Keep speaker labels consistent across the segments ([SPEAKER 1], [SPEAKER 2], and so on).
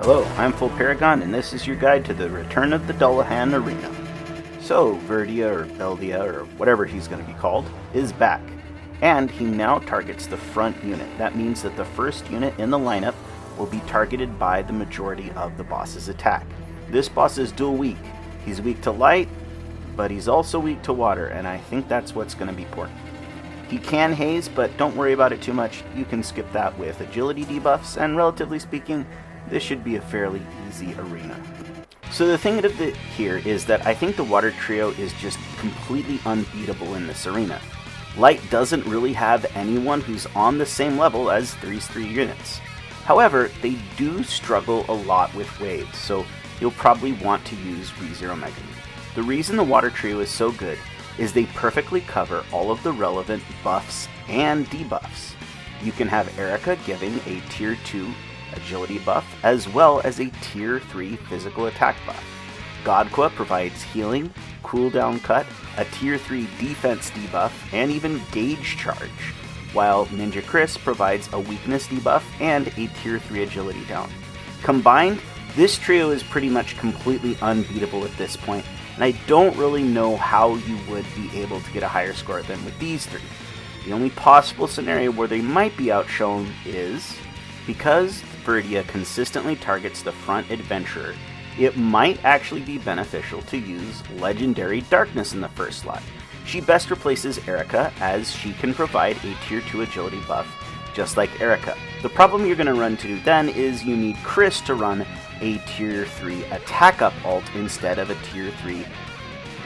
[SPEAKER 1] Hello, I'm Full Paragon, and this is your guide to the return of the Dullahan Arena. So, Verdia, or Beldia, or whatever he's going to be called, is back. And he now targets the front unit. That means that the first unit in the lineup will be targeted by the majority of the boss's attack. This boss is dual weak. He's weak to light, but he's also weak to water, and I think that's what's going to be important. He can haze, but don't worry about it too much. You can skip that with agility debuffs, and relatively speaking, this should be a fairly easy arena. So the thing here is that I think the water trio is just completely unbeatable in this arena. Light doesn't really have anyone who's on the same level as these three units. However, they do struggle a lot with waves, so you'll probably want to use ReZero Mega. The reason the water trio is so good is they perfectly cover all of the relevant buffs and debuffs. You can have Erica giving a tier 2 agility buff as well as a tier 3 physical attack buff. Godqua provides healing, cooldown cut, a tier 3 defense debuff, and even gauge charge, while Ninja Chris provides a weakness debuff and a tier 3 agility down. Combined, this trio is pretty much completely unbeatable at this point, and I don't really know how you would be able to get a higher score than with these three. The only possible scenario where they might be outshone is because Verdia consistently targets the front adventurer. It might actually be beneficial to use Legendary Darkness in the first slot. She best replaces Erica, as she can provide a tier 2 agility buff, just like Erica. The problem you're going to run into then is you need Chris to run a tier 3 attack up alt instead of a tier 3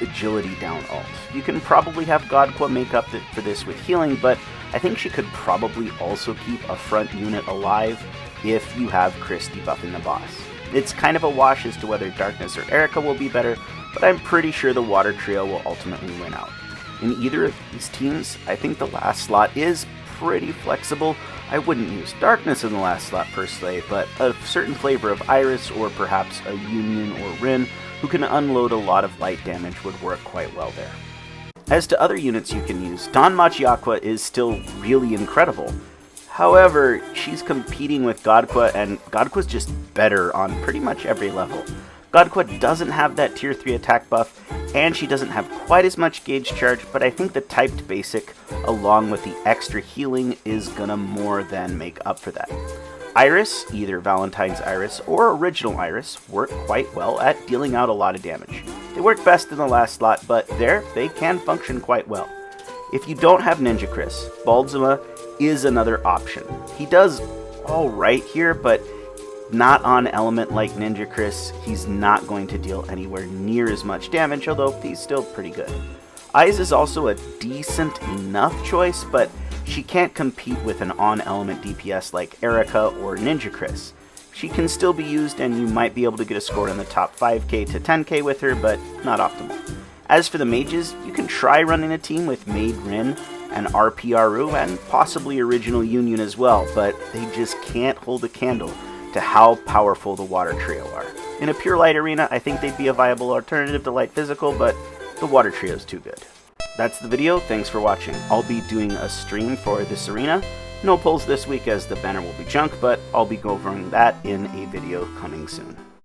[SPEAKER 1] agility down alt. You can probably have Godqua make up for this with healing, but I think she could probably also keep a front unit alive if you have Chris debuffing the boss. It's kind of a wash as to whether Darkness or Erica will be better, but I'm pretty sure the water trio will ultimately win out. In either of these teams, I think the last slot is pretty flexible. I wouldn't use Darkness in the last slot per se, but a certain flavor of Iris or perhaps a Union or Rin who can unload a lot of light damage would work quite well there. As to other units you can use, Don Machiaqua is still really incredible. However, she's competing with Godqua, and Godqua's just better on pretty much every level. Godqua doesn't have that tier 3 attack buff, and she doesn't have quite as much gauge charge, but I think the typed basic, along with the extra healing, is gonna more than make up for that. Iris, either Valentine's Iris or Original Iris, work quite well at dealing out a lot of damage. They work best in the last slot, but they can function quite well. If you don't have Ninja Chris, Baldzima is another option. He does alright here, but not on element like Ninja Chris. He's not going to deal anywhere near as much damage, although he's still pretty good. Eyes is also a decent enough choice, but she can't compete with an on-element DPS like Erica or Ninja Chris. She can still be used, and you might be able to get a score in the top 5k to 10k with her, but not optimal. As for the mages, you can try running a team with Maid Rin and RPRU and possibly Original Union as well, but they just can't hold a candle to how powerful the water trio are. In a pure light arena, I think they'd be a viable alternative to light physical, but the water trio is too good. That's the video, thanks for watching. I'll be doing a stream for this arena. No polls this week as the banner will be junk, but I'll be covering that in a video coming soon.